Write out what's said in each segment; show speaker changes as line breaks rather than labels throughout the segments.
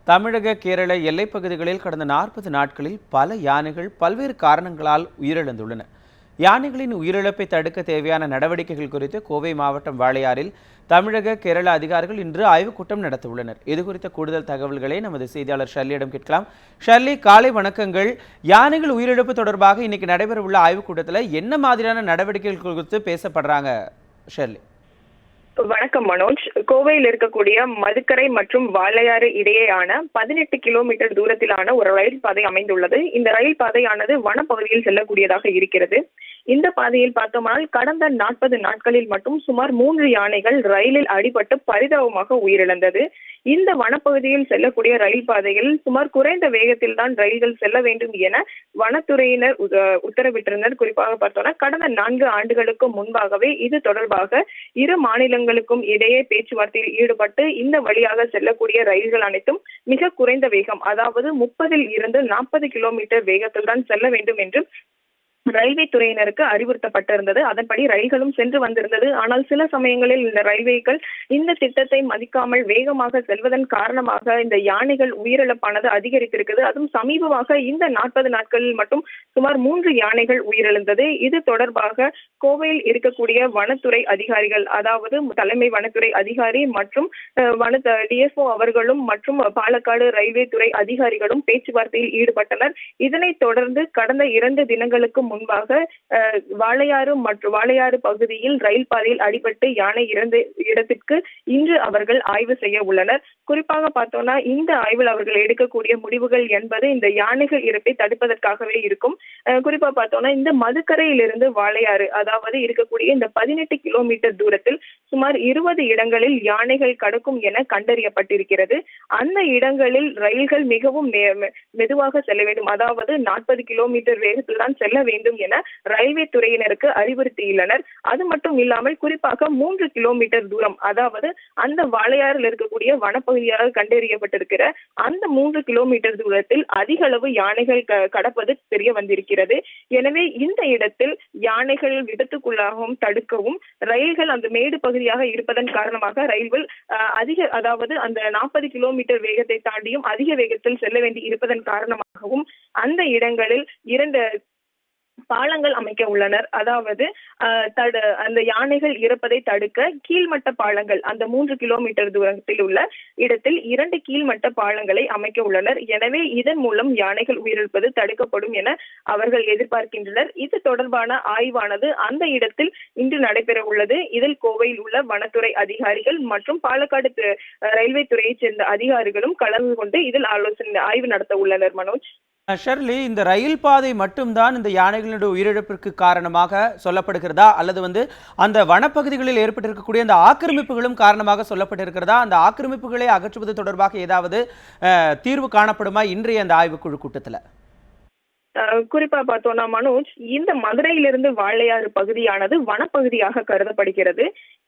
தமிழக கேரள எல்லைப் பகுதிகளில் கடந்த 40 நாட்களில் பல யானைகள் பல்வேறு காரணங்களால் உயிரிழந்துள்ளன. யானைகளின் உயிரிழப்பை தடுக்க தேவையான நடவடிக்கைகள் குறித்து கோவை மாவட்டம் வாளையாறில் தமிழக கேரள அதிகாரிகள் இன்று ஆய்வுக் கூட்டம் நடத்தியுள்ளனர். இதுகுறித்த கூடுதல் தகவல்களை நமது செய்தியாளர் ஷர்லியிடம் கேட்கலாம். ஷர்லி, காலை வணக்கங்கள். யானைகள் உயிரிழப்பு தொடர்பாக இன்னைக்கு நடைபெறவுள்ள ஆய்வுக் கூட்டத்தில் என்ன மாதிரியான நடவடிக்கைகள் குறித்து பேசப்படுறாங்க ஷர்லி?
வணக்கம் மனோஜ். கோவையில் இருக்கக்கூடிய மதுக்கரை மற்றும் வாளையாறு இடையேயான 18 கிலோமீட்டர் தூரத்திலான ஒரு ரயில் பாதை அமைந்துள்ளது. இந்த ரயில் பாதையானது வனப்பகுதியில் செல்லக்கூடியதாக இருக்கிறது. இந்த பாதையில் பார்த்தோம்னால் கடந்த 40 நாட்களில் மட்டும் சுமார் 3 யானைகள் ரயிலில் அடிபட்டு பரிதாபமாக உயிரிழந்தது. இந்த வனப்பகுதியில் செல்லக்கூடிய ரயில் பாதையில் சுமார் குறைந்த வேகத்தில் தான் ரயில்கள் செல்ல வேண்டும் என வனத்துறையினர் உத்தரவிட்டிருந்தனர். குறிப்பாக பார்த்தோம்னா கடந்த 4 ஆண்டுகளுக்கு முன்பாகவே இது தொடர்பாக இரு மாநிலங்களுக்கும் இடையே பேச்சுவார்த்தையில் ஈடுபட்டு இந்த வழியாக செல்லக்கூடிய ரயில்கள் அனைத்தும் மிக குறைந்த வேகம், அதாவது 30 இருந்து 40 கிலோமீட்டர் வேகத்தில் தான் செல்ல வேண்டும் என்று ரயில்வே துறையினருக்கு அறிவுறுத்தப்பட்டிருந்தது. அதன்படி ரயில்களும் சென்று வந்திருந்தது. ஆனால் சில சமயங்களில் இந்த ரயில்வேக்கள் இந்த திட்டத்தை மதிக்காமல் வேகமாக செல்வதன் காரணமாக இந்த யானைகள் உயிரிழப்பானது அதிகரித்திருக்கிறது. அதுவும் சமீபமாக இந்த 40 நாட்களில் மட்டும் சுமார் 3 யானைகள் உயிரிழந்தது. இது தொடர்பாக கோவையில் இருக்கக்கூடிய வனத்துறை அதிகாரிகள், அதாவது தலைமை வனத்துறை அதிகாரி மற்றும் டிஎஸ்ஓ அவர்களும் மற்றும் பாலக்காடு ரயில்வே துறை அதிகாரிகளும் பேச்சுவார்த்தையில் ஈடுபட்டனர். இதனைத் தொடர்ந்து கடந்த 2 தினங்களுக்கு முன்பாக வாளையாறு பகுதியில் ரயில் பாதையில் அடிபட்டு யானை இறந்த இடத்திற்கு இன்று அவர்கள் ஆய்வு செய்ய உள்ளனர். குறிப்பாக பார்த்தோம்னா இந்த ஆய்வில் அவர்கள் எடுக்கக்கூடிய முடிவுகள் என்பது இந்த யானைகள் இறப்பை தடுப்பதற்காகவே இருக்கும். குறிப்பா பார்த்தோம்னா இந்த மதுக்கரையிலிருந்து வாளையாறு, அதாவது இருக்கக்கூடிய இந்த 18 கிலோமீட்டர் தூரத்தில் சுமார் 20 இடங்களில் யானைகள் கடக்கும் என கண்டறியப்பட்டிருக்கிறது. அந்த இடங்களில் ரயில்கள் மிகவும் மெதுவாக செல்ல வேண்டும், அதாவது 40 கிலோமீட்டர் வேகத்தில் தான் செல்ல வேண்டும் என ரயில்வே துறையினருக்கு அறிவுறுத்தியுள்ளனர். அது மட்டும் இல்லாமல் குறிப்பாக 3 கிலோமீட்டர் தூரம், அதாவது அந்த வாளையாறில் இருக்கக்கூடிய வனப்பகுதியாக கண்டறியப்பட்டிருக்கிற அந்த 3 கிலோமீட்டர் தூரத்தில் அதிக அளவு யானைகள் கடப்பது தெரிய வந்திருக்கிறது. எனவே இந்த இடத்தில் யானைகள் விபத்துக்குள்ளாகவும் தடுக்கவும் ரயில்கள் அந்த மேடு பகுதியாக இருப்பதன் காரணமாக ரயில்கள் அதாவது அந்த 40 கிலோமீட்டர் வேகத்தை தாண்டியும் அதிக வேகத்தில் செல்ல வேண்டி இருப்பதன் காரணமாகவும் அந்த இடங்களில் 2 பாலங்கள் அமைக்க உள்ளனர். அதாவது அந்த யானைகள் இறப்பதை தடுக்க கீழ்மட்ட பாலங்கள், அந்த 3 கிலோமீட்டர் தூரத்தில் உள்ள இடத்தில் 2 கீழ்மட்ட பாலங்களை அமைக்க உள்ளனர். எனவே இதன் மூலம் யானைகள் உயிரிழப்பது தடுக்கப்படும் என அவர்கள் எதிர்பார்க்கின்றனர். இது தொடர்பான ஆய்வானது அந்த இடத்தில் இன்று நடைபெற உள்ளது. இதில் கோவையில் உள்ள வனத்துறை அதிகாரிகள் மற்றும் பாலக்காடு ரயில்வே துறையைச் சேர்ந்த அதிகாரிகளும் கலந்து கொண்டு இதில் ஆய்வு நடத்த உள்ளனர். மனோஜ்,
ஷர்லி, இந்த ரயில் பாதை மட்டும்தான் இந்த யானைகளுடைய உயிரிழப்பிற்கு காரணமாக சொல்லப்படுகிறதா, அல்லது அந்த வனப்பகுதிகளில் ஏற்பட்டிருக்கக்கூடிய அந்த ஆக்கிரமிப்புகளும் காரணமாக சொல்லப்பட்டிருக்கிறதா? அந்த ஆக்கிரமிப்புகளை அகற்றுவது தொடர்பாக ஏதாவது தீர்வு காணப்படுமா இன்றைய அந்த ஆய்வுக்குழு கூட்டத்தில்?
குறிப்பா பார்த்தோம்னா மனோஜ், இந்த மதுரையிலிருந்து வாளையாறு பகுதியானது வனப்பகுதியாக கருதப்படுகிறது.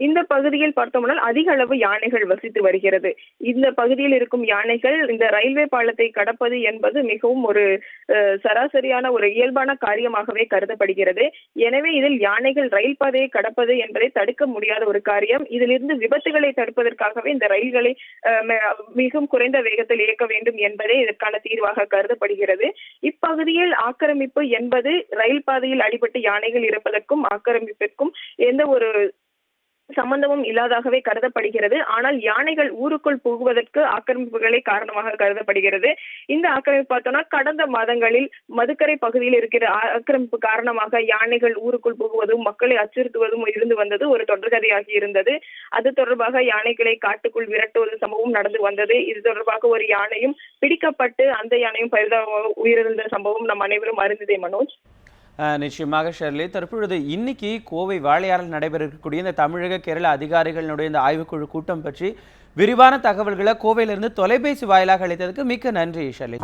இந்த பகுதியில் பார்த்தோம்னா அதிக அளவு யானைகள் வசித்து வருகிறது. இந்த பகுதியில் இருக்கும் யானைகள் இந்த ரயில்வே பாலத்தை கடப்பது என்பது மிகவும் ஒரு சராசரியான ஒரு இயல்பான காரியமாகவே கருதப்படுகிறது. எனவே இதில் யானைகள் ரயில் பாதையை கடப்பது என்பதை தடுக்க முடியாத ஒரு காரியம். இதிலிருந்து விபத்துகளை தடுப்பதற்காகவே இந்த ரயில்களை மிகவும் குறைந்த வேகத்தில் இயக்க வேண்டும் என்பதே இதற்கான தீர்வாக கருதப்படுகிறது. இப்பகுதியில் ஆக்கிரமிப்பு என்பது ரயில் பாதையில் அடிபட்டு யானைகள் இறப்பதற்கும் ஆக்கிரமிப்பிற்கும் எந்த ஒரு சம்பந்தமும் இல்லாதாகவே கருதப்படுகிறது. ஆனால் யானைகள் ஊருக்குள் புகுவதற்கு ஆக்கிரமிப்புகளே காரணமாக கருதப்படுகிறது. இந்த ஆக்கிரமிப்பு பார்த்தோம்னா கடந்த மாதங்களில் மதுக்கரை பகுதியில் இருக்கிற ஆக்கிரமிப்பு காரணமாக யானைகள் ஊருக்குள் புகுவதும் மக்களை அச்சுறுத்துவதும் இருந்து வந்தது ஒரு தொடர்கதையாகி இருந்தது. அது தொடர்பாக யானைகளை காட்டுக்குள் விரட்டுவது சம்பவம் நடந்து வந்தது. இது தொடர்பாக ஒரு யானையும் பிடிக்கப்பட்டு அந்த யானையும் பரிதாபமாக உயிரிழந்த சம்பவம் நம் அனைவரும் அறிந்ததே. மனோஜ்,
நிச்சயமாக ஷர்லி, தற்பொழுது இன்னைக்கு கோவை வாளையாறில் நடைபெற இருக்கக்கூடிய இந்த தமிழக கேரள அதிகாரிகளுடைய இந்த ஆய்வுக்குழு கூட்டம் பற்றி விரிவான தகவல்களை கோவையிலிருந்து தொலைபேசி வாயிலாக அளித்ததுக்கு மிக்க நன்றி ஷர்லி.